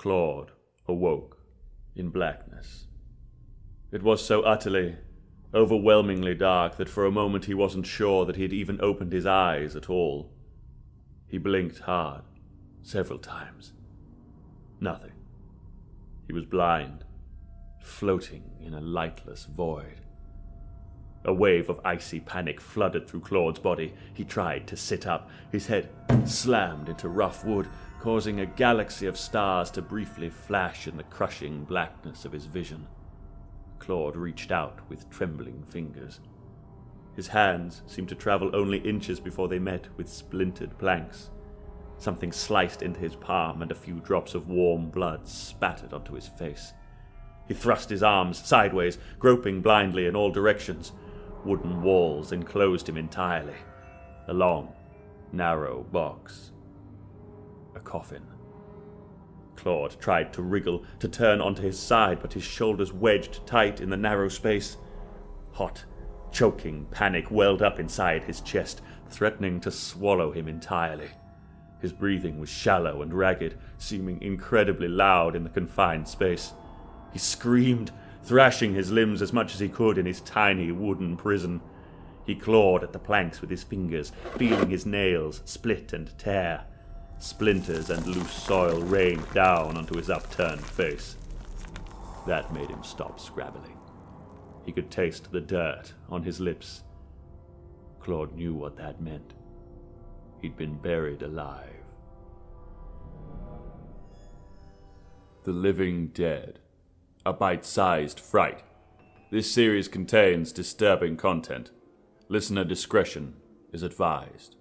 Claude awoke in blackness. It was so utterly, overwhelmingly dark that for a moment he wasn't sure that he had even opened his eyes at all. He blinked hard, several times. Nothing. He was blind, floating in a lightless void. A wave of icy panic flooded through Claude's body. He tried to sit up. His head slammed into rough wood, causing a galaxy of stars to briefly flash in the crushing blackness of his vision. Claude reached out with trembling fingers. His hands seemed to travel only inches before they met with splintered planks. Something sliced into his palm, and a few drops of warm blood spattered onto his face. He thrust his arms sideways, groping blindly in all directions. Wooden walls enclosed him entirely. A long, narrow box. A coffin. Claude tried to wriggle, to turn onto his side, but his shoulders wedged tight in the narrow space. Hot, choking panic welled up inside his chest, threatening to swallow him entirely. His breathing was shallow and ragged, seeming incredibly loud in the confined space. He screamed, thrashing his limbs as much as he could in his tiny wooden prison. He clawed at the planks with his fingers, feeling his nails split and tear. Splinters and loose soil rained down onto his upturned face. That made him stop scrabbling. He could taste the dirt on his lips. Claude knew what that meant. He'd been buried alive. The Living Dead. A bite-sized fright. This series contains disturbing content. Listener discretion is advised.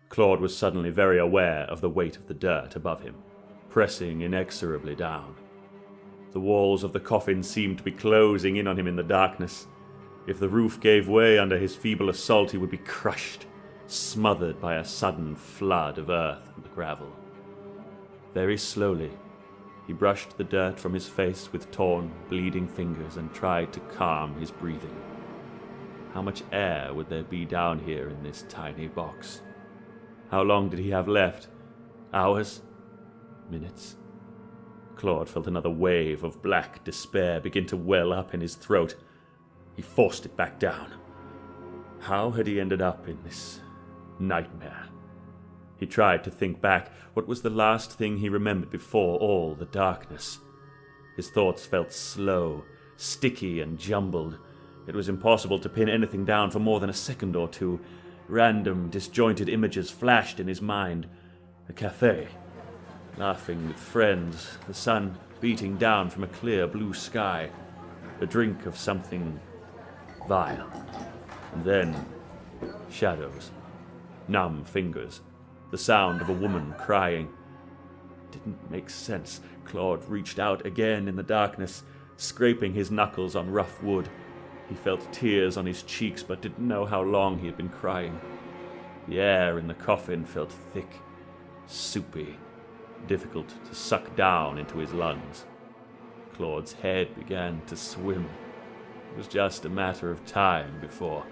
Claude was suddenly very aware of the weight of the dirt above him, pressing inexorably down. The walls of the coffin seemed to be closing in on him in the darkness. If the roof gave way under his feeble assault, he would be crushed, smothered by a sudden flood of earth and gravel. Very slowly, he brushed the dirt from his face with torn, bleeding fingers and tried to calm his breathing. How much air would there be down here in this tiny box? How long did he have left? Hours? Minutes? Claude felt another wave of black despair begin to well up in his throat. He forced it back down. How had he ended up in this nightmare? He tried to think back. What was the last thing he remembered before all the darkness? His thoughts felt slow, sticky, and jumbled. It was impossible to pin anything down for more than a second or two. Random, disjointed images flashed in his mind. A cafe, laughing with friends, the sun beating down from a clear blue sky, a drink of something vile. And then, shadows, numb fingers, the sound of a woman crying. It didn't make sense. Claude reached out again in the darkness, scraping his knuckles on rough wood. He felt tears on his cheeks, but didn't know how long he had been crying. The air in the coffin felt thick, soupy, difficult to suck down into his lungs. Claude's head began to swim. It was just a matter of time before...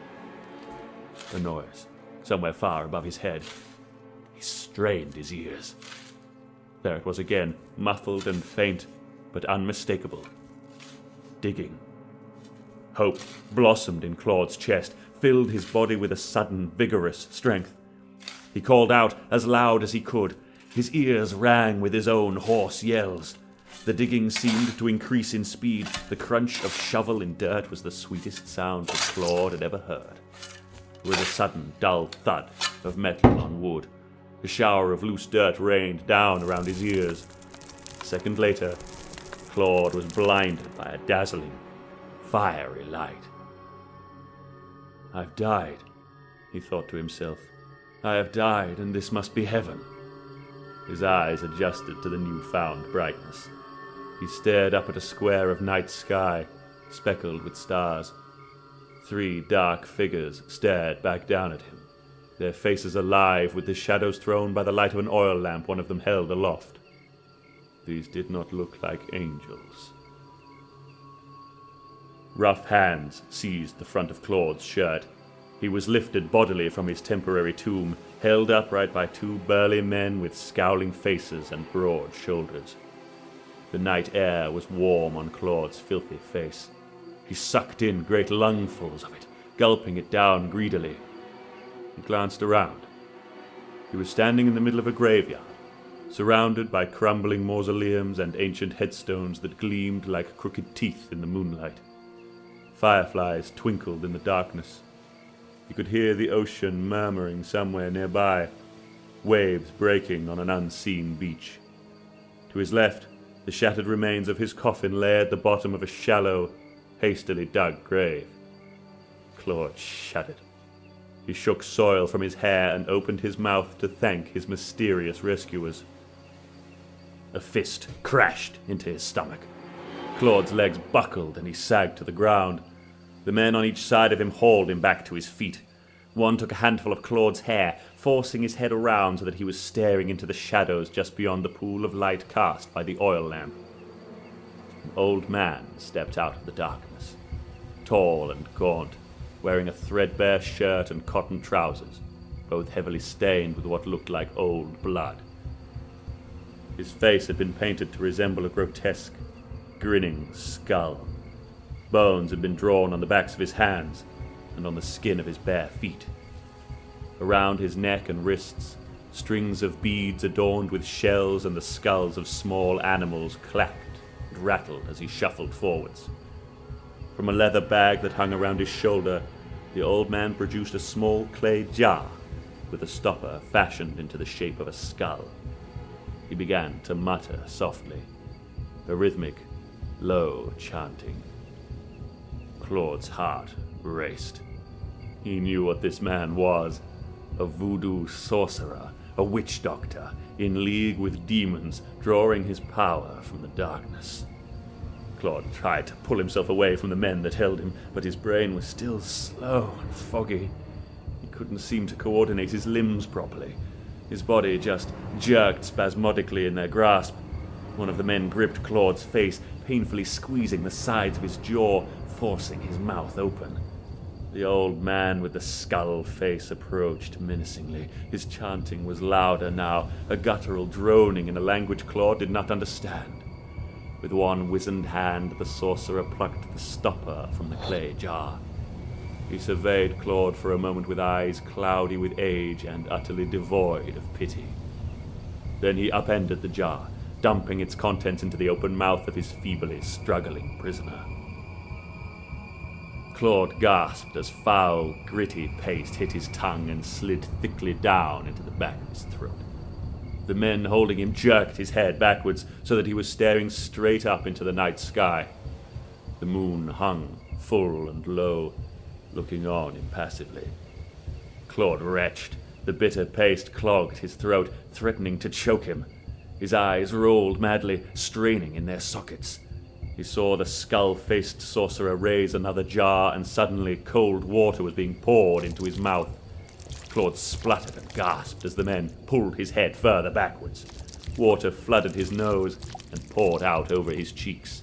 A noise, somewhere far above his head. He strained his ears. There it was again, muffled and faint, but unmistakable. Digging. Hope blossomed in Claude's chest, filled his body with a sudden, vigorous strength. He called out as loud as he could. His ears rang with his own hoarse yells. The digging seemed to increase in speed. The crunch of shovel in dirt was the sweetest sound that Claude had ever heard. With a sudden, dull thud of metal on wood, a shower of loose dirt rained down around his ears. A second later, Claude was blinded by a dazzling, fiery light. "I've died," he thought to himself. "I have died, and this must be heaven." His eyes adjusted to the newfound brightness. He stared up at a square of night sky, speckled with stars. 3 dark figures stared back down at him, their faces alive with the shadows thrown by the light of an oil lamp one of them held aloft. These did not look like angels. Rough hands seized the front of Claude's shirt. He was lifted bodily from his temporary tomb, held upright by two burly men with scowling faces and broad shoulders. The night air was warm on Claude's filthy face. He sucked in great lungfuls of it, gulping it down greedily. He glanced around. He was standing in the middle of a graveyard, surrounded by crumbling mausoleums and ancient headstones that gleamed like crooked teeth in the moonlight. Fireflies twinkled in the darkness. He could hear the ocean murmuring somewhere nearby, waves breaking on an unseen beach. To his left, the shattered remains of his coffin lay at the bottom of a shallow, hastily dug grave. Claude shuddered. He shook soil from his hair and opened his mouth to thank his mysterious rescuers. A fist crashed into his stomach. Claude's legs buckled and he sagged to the ground. The men on each side of him hauled him back to his feet. One took a handful of Claude's hair, forcing his head around so that he was staring into the shadows just beyond the pool of light cast by the oil lamp. An old man stepped out of the darkness, tall and gaunt, wearing a threadbare shirt and cotton trousers, both heavily stained with what looked like old blood. His face had been painted to resemble a grotesque, grinning skull. Bones had been drawn on the backs of his hands and on the skin of his bare feet. Around his neck and wrists, strings of beads adorned with shells and the skulls of small animals clacked and rattled as he shuffled forwards. From a leather bag that hung around his shoulder, the old man produced a small clay jar with a stopper fashioned into the shape of a skull. He began to mutter softly, a rhythmic, low chanting. Claude's heart raced. He knew what this man was, a voodoo sorcerer, a witch doctor, in league with demons, drawing his power from the darkness. Claude tried to pull himself away from the men that held him, but his brain was still slow and foggy. He couldn't seem to coordinate his limbs properly. His body just jerked spasmodically in their grasp. One of the men gripped Claude's face, painfully squeezing the sides of his jaw, forcing his mouth open. The old man with the skull face approached menacingly. His chanting was louder now, a guttural droning in a language Claude did not understand. With one wizened hand, the sorcerer plucked the stopper from the clay jar. He surveyed Claude for a moment with eyes cloudy with age and utterly devoid of pity. Then he upended the jar, dumping its contents into the open mouth of his feebly struggling prisoner. Claude gasped as foul, gritty paste hit his tongue and slid thickly down into the back of his throat. The men holding him jerked his head backwards so that he was staring straight up into the night sky. The moon hung, full and low, looking on impassively. Claude retched. The bitter paste clogged his throat, threatening to choke him. His eyes rolled madly, straining in their sockets. He saw the skull-faced sorcerer raise another jar, and suddenly cold water was being poured into his mouth. Claude spluttered and gasped as the men pulled his head further backwards. Water flooded his nose and poured out over his cheeks.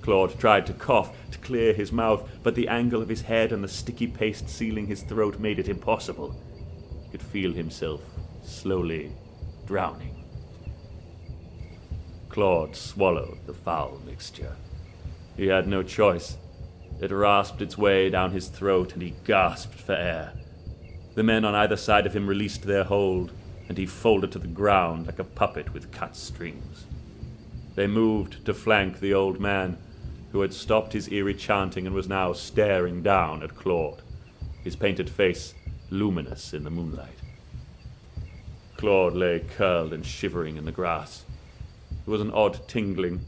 Claude tried to cough, to clear his mouth, but the angle of his head and the sticky paste sealing his throat made it impossible. He could feel himself slowly drowning. Claude swallowed the foul mixture. He had no choice. It rasped its way down his throat, and he gasped for air. The men on either side of him released their hold, and he folded to the ground like a puppet with cut strings. They moved to flank the old man, who had stopped his eerie chanting and was now staring down at Claude, his painted face luminous in the moonlight. Claude lay curled and shivering in the grass. There was an odd tingling,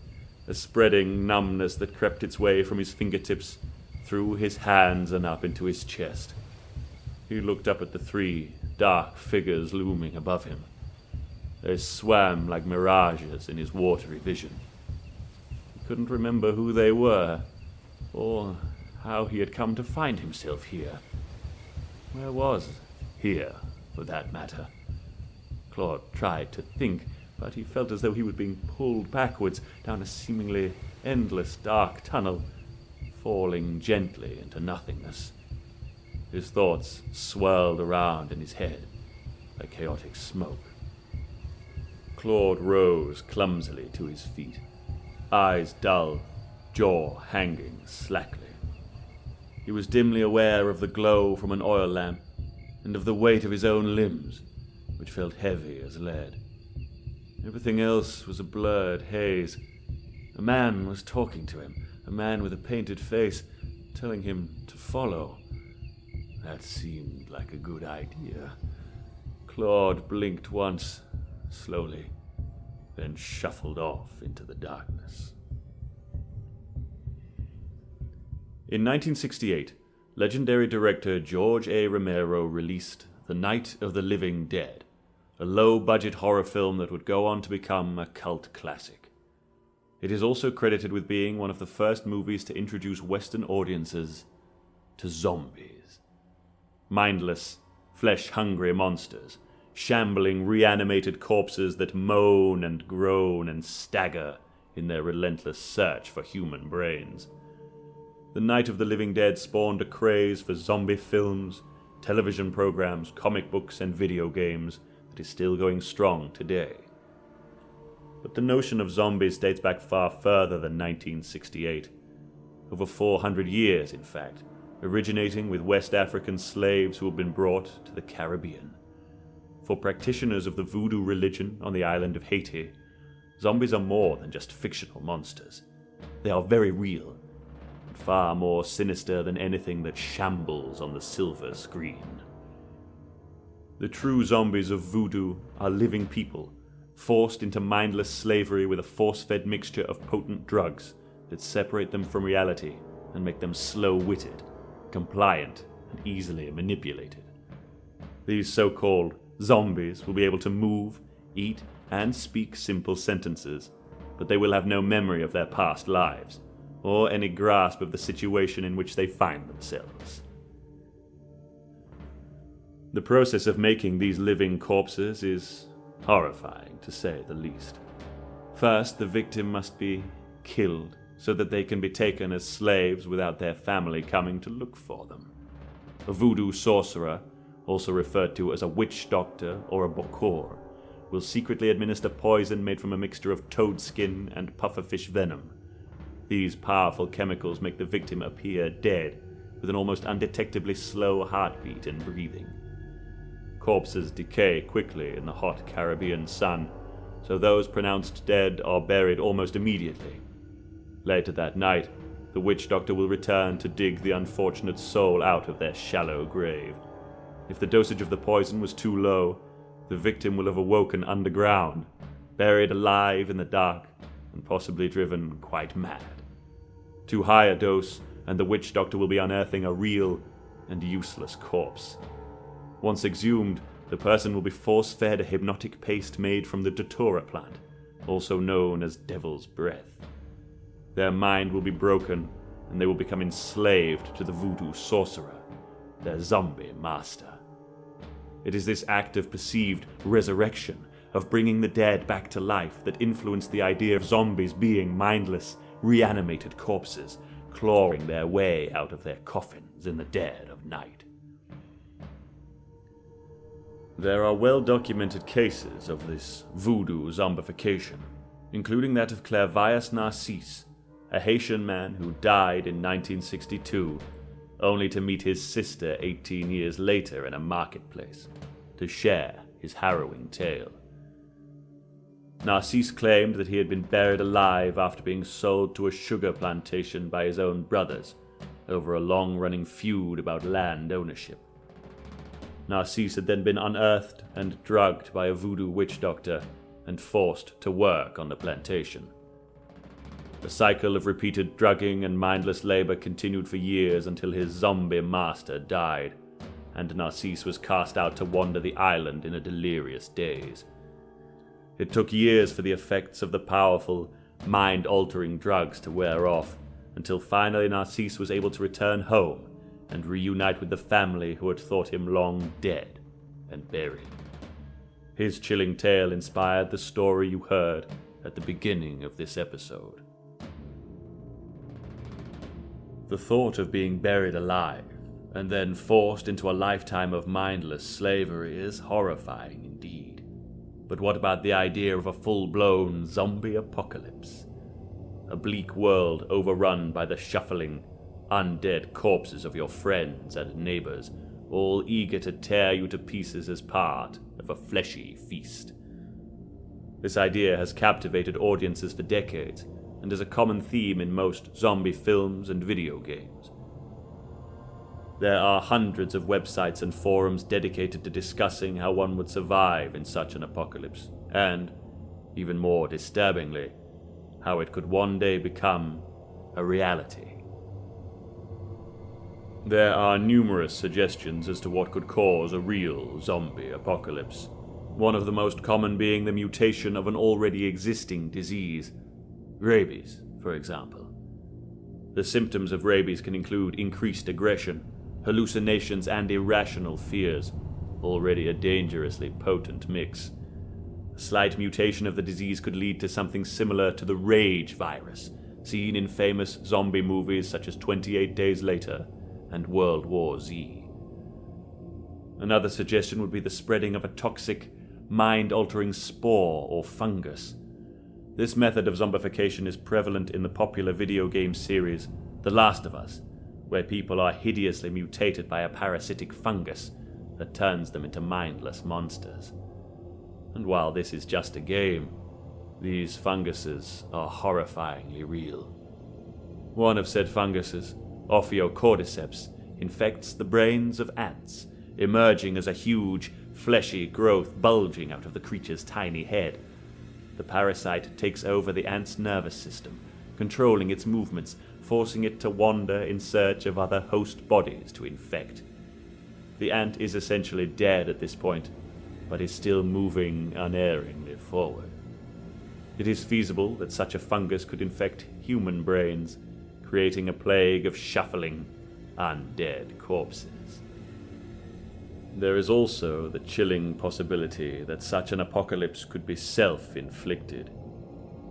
a spreading numbness that crept its way from his fingertips, through his hands and up into his chest. He looked up at the three dark figures looming above him. They swam like mirages in his watery vision. He couldn't remember who they were, or how he had come to find himself here. Where was here, for that matter? Claude tried to think, but he felt as though he was being pulled backwards down a seemingly endless dark tunnel, falling gently into nothingness. His thoughts swirled around in his head like chaotic smoke. Claude rose clumsily to his feet, eyes dull, jaw hanging slackly. He was dimly aware of the glow from an oil lamp and of the weight of his own limbs, which felt heavy as lead. Everything else was a blurred haze. A man was talking to him, a man with a painted face, telling him to follow. That seemed like a good idea. Claude blinked once, slowly, then shuffled off into the darkness. In 1968, legendary director George A. Romero released The Night of the Living Dead, a low-budget horror film that would go on to become a cult classic. It is also credited with being one of the first movies to introduce Western audiences to zombies. Mindless, flesh-hungry monsters, shambling, reanimated corpses that moan and groan and stagger in their relentless search for human brains. The Night of the Living Dead spawned a craze for zombie films, television programs, comic books, and video games that is still going strong today. But the notion of zombies dates back far further than 1968. Over 400 years, in fact, originating with West African slaves who had been brought to the Caribbean. For practitioners of the voodoo religion on the island of Haiti, zombies are more than just fictional monsters. They are very real, and far more sinister than anything that shambles on the silver screen. The true zombies of voodoo are living people, forced into mindless slavery with a force-fed mixture of potent drugs that separate them from reality and make them slow-witted, compliant, and easily manipulated. These so-called zombies will be able to move, eat, and speak simple sentences, but they will have no memory of their past lives, or any grasp of the situation in which they find themselves. The process of making these living corpses is horrifying, to say the least. First, the victim must be killed so that they can be taken as slaves without their family coming to look for them. A voodoo sorcerer, also referred to as a witch doctor or a bokor, will secretly administer poison made from a mixture of toad skin and pufferfish venom. These powerful chemicals make the victim appear dead, with an almost undetectably slow heartbeat and breathing. Corpses decay quickly in the hot Caribbean sun, so those pronounced dead are buried almost immediately. Later that night, the witch doctor will return to dig the unfortunate soul out of their shallow grave. If the dosage of the poison was too low, the victim will have awoken underground, buried alive in the dark, and possibly driven quite mad. Too high a dose, and the witch doctor will be unearthing a real and useless corpse. Once exhumed, the person will be force-fed a hypnotic paste made from the datura plant, also known as devil's breath. Their mind will be broken, and they will become enslaved to the voodoo sorcerer, their zombie master. It is this act of perceived resurrection, of bringing the dead back to life, that influenced the idea of zombies being mindless, reanimated corpses, clawing their way out of their coffins in the dead of night. There are well-documented cases of this voodoo zombification, including that of Clairvius Narcisse, a Haitian man who died in 1962, only to meet his sister 18 years later in a marketplace, to share his harrowing tale. Narcisse claimed that he had been buried alive after being sold to a sugar plantation by his own brothers, over a long-running feud about land ownership. Narcisse had then been unearthed and drugged by a voodoo witch doctor and forced to work on the plantation. The cycle of repeated drugging and mindless labor continued for years until his zombie master died, and Narcisse was cast out to wander the island in a delirious daze. It took years for the effects of the powerful, mind-altering drugs to wear off, until finally Narcisse was able to return home and reunite with the family who had thought him long dead and buried. His chilling tale inspired the story you heard at the beginning of this episode. The thought of being buried alive and then forced into a lifetime of mindless slavery is horrifying indeed. But what about the idea of a full-blown zombie apocalypse? A bleak world overrun by the shuffling, undead corpses of your friends and neighbors, all eager to tear you to pieces as part of a fleshy feast. This idea has captivated audiences for decades and is a common theme in most zombie films and video games. There are hundreds of websites and forums dedicated to discussing how one would survive in such an apocalypse, and, even more disturbingly, how it could one day become a reality. There are numerous suggestions as to what could cause a real zombie apocalypse, one of the most common being the mutation of an already existing disease, rabies, for example. The symptoms of rabies can include increased aggression, hallucinations, and irrational fears, already a dangerously potent mix. A slight mutation of the disease could lead to something similar to the rage virus, seen in famous zombie movies such as 28 Days Later and World War Z. Another suggestion would be the spreading of a toxic, mind-altering spore or fungus. This method of zombification is prevalent in the popular video game series The Last of Us, where people are hideously mutated by a parasitic fungus that turns them into mindless monsters. And while this is just a game, these funguses are horrifyingly real. One of said funguses, Ophiocordyceps, infects the brains of ants, emerging as a huge, fleshy growth bulging out of the creature's tiny head. The parasite takes over the ant's nervous system, controlling its movements, forcing it to wander in search of other host bodies to infect. The ant is essentially dead at this point, but is still moving unerringly forward. It is feasible that such a fungus could infect human brains, creating a plague of shuffling, undead corpses. There is also the chilling possibility that such an apocalypse could be self-inflicted.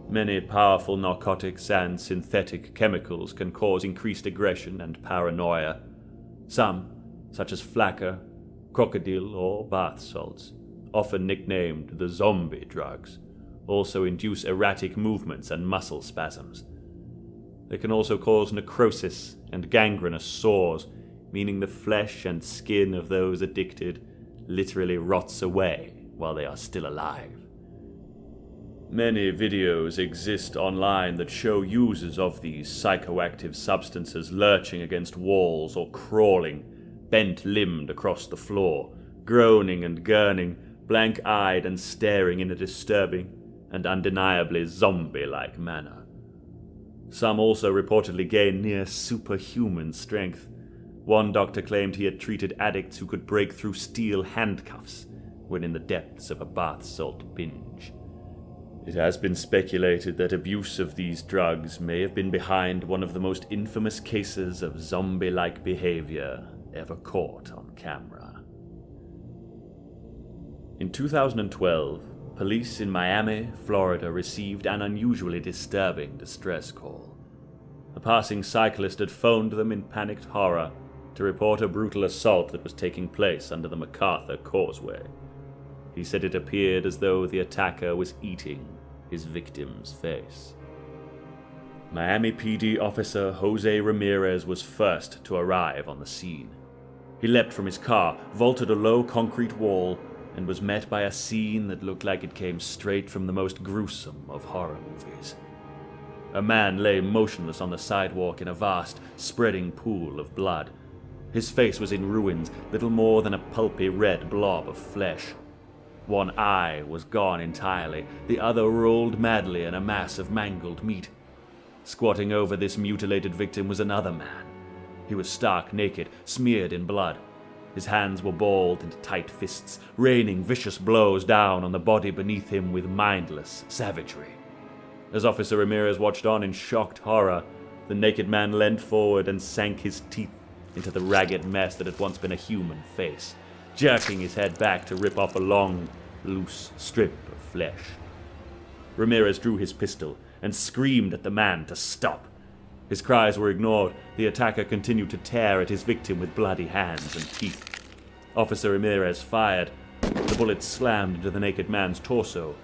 Many powerful narcotics and synthetic chemicals can cause increased aggression and paranoia. Some, such as flakka, crocodile, or bath salts, often nicknamed the zombie drugs, also induce erratic movements and muscle spasms. They can also cause necrosis and gangrenous sores, meaning the flesh and skin of those addicted literally rots away while they are still alive. Many videos exist online that show users of these psychoactive substances lurching against walls or crawling, bent-limbed across the floor, groaning and gurning, blank-eyed and staring in a disturbing and undeniably zombie-like manner. Some also reportedly gain near superhuman strength. One doctor claimed he had treated addicts who could break through steel handcuffs when in the depths of a bath salt binge. It has been speculated that abuse of these drugs may have been behind one of the most infamous cases of zombie-like behavior ever caught on camera. In 2012, police in Miami, Florida received an unusually disturbing distress call. A passing cyclist had phoned them in panicked horror to report a brutal assault that was taking place under the MacArthur Causeway. He said it appeared as though the attacker was eating his victim's face. Miami PD officer Jose Ramirez was first to arrive on the scene. He leapt from his car, vaulted a low concrete wall, and was met by a scene that looked like it came straight from the most gruesome of horror movies. A man lay motionless on the sidewalk in a vast, spreading pool of blood. His face was in ruins, little more than a pulpy red blob of flesh. One eye was gone entirely, the other rolled madly in a mass of mangled meat. Squatting over this mutilated victim was another man. He was stark naked, smeared in blood. His hands were balled into tight fists, raining vicious blows down on the body beneath him with mindless savagery. As Officer Ramirez watched on in shocked horror, the naked man leant forward and sank his teeth into the ragged mess that had once been a human face, jerking his head back to rip off a long, loose strip of flesh. Ramirez drew his pistol and screamed at the man to stop. His cries were ignored. The attacker continued to tear at his victim with bloody hands and teeth. Officer Ramirez fired. The bullet slammed into the naked man's torso.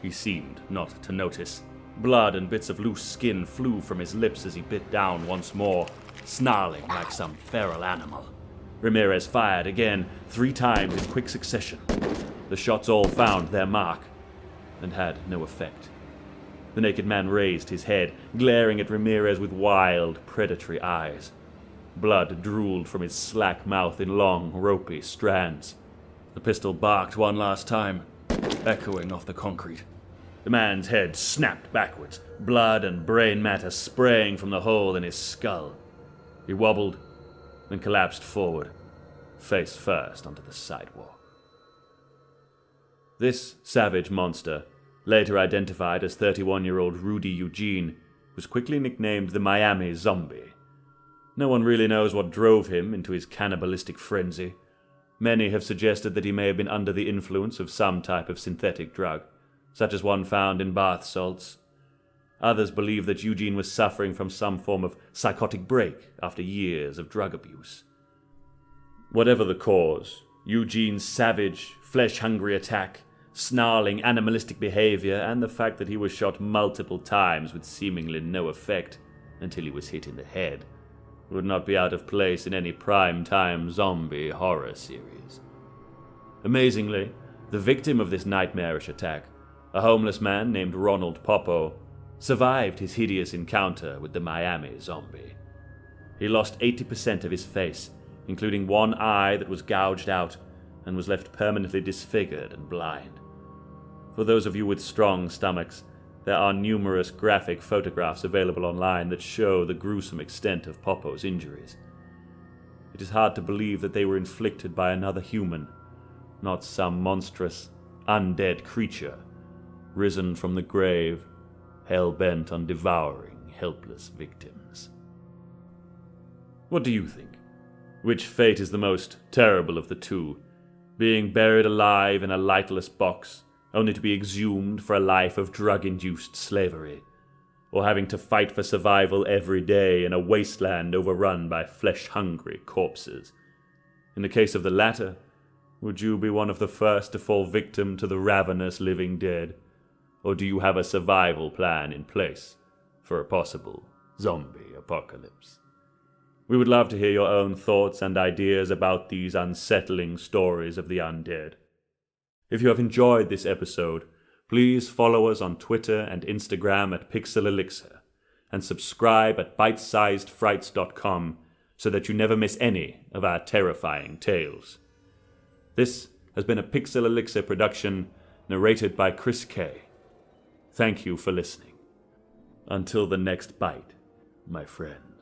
He seemed not to notice. Blood and bits of loose skin flew from his lips as he bit down once more, snarling like some feral animal. Ramirez fired again, 3 times in quick succession. The shots all found their mark, and had no effect. The naked man raised his head, glaring at Ramirez with wild, predatory eyes. Blood drooled from his slack mouth in long, ropey strands. The pistol barked one last time, echoing off the concrete. The man's head snapped backwards, blood and brain matter spraying from the hole in his skull. He wobbled, then collapsed forward, face first onto the sidewalk. This savage monster, later identified as 31-year-old Rudy Eugene, was quickly nicknamed the Miami Zombie. No one really knows what drove him into his cannibalistic frenzy. Many have suggested that he may have been under the influence of some type of synthetic drug, such as one found in bath salts. Others believe that Eugene was suffering from some form of psychotic break after years of drug abuse. Whatever the cause, Eugene's savage, flesh-hungry attack, snarling animalistic behavior, and the fact that he was shot multiple times with seemingly no effect until he was hit in the head would not be out of place in any prime-time zombie horror series. Amazingly, the victim of this nightmarish attack, a homeless man named Ronald Popo, survived his hideous encounter with the Miami Zombie. He lost 80% of his face, including one eye that was gouged out and was left permanently disfigured and blind. For those of you with strong stomachs, there are numerous graphic photographs available online that show the gruesome extent of Popo's injuries. It is hard to believe that they were inflicted by another human, not some monstrous, undead creature, risen from the grave, hell-bent on devouring helpless victims. What do you think? Which fate is the most terrible of the two? Being buried alive in a lightless box, only to be exhumed for a life of drug-induced slavery, or having to fight for survival every day in a wasteland overrun by flesh-hungry corpses? In the case of the latter, would you be one of the first to fall victim to the ravenous living dead, or do you have a survival plan in place for a possible zombie apocalypse? We would love to hear your own thoughts and ideas about these unsettling stories of the undead. If you have enjoyed this episode, please follow us on Twitter and Instagram at Pixel Elixir, and subscribe at bitesizedfrights.com so that you never miss any of our terrifying tales. This has been a Pixel Elixir production, narrated by Chris K. Thank you for listening. Until the next bite, my friend.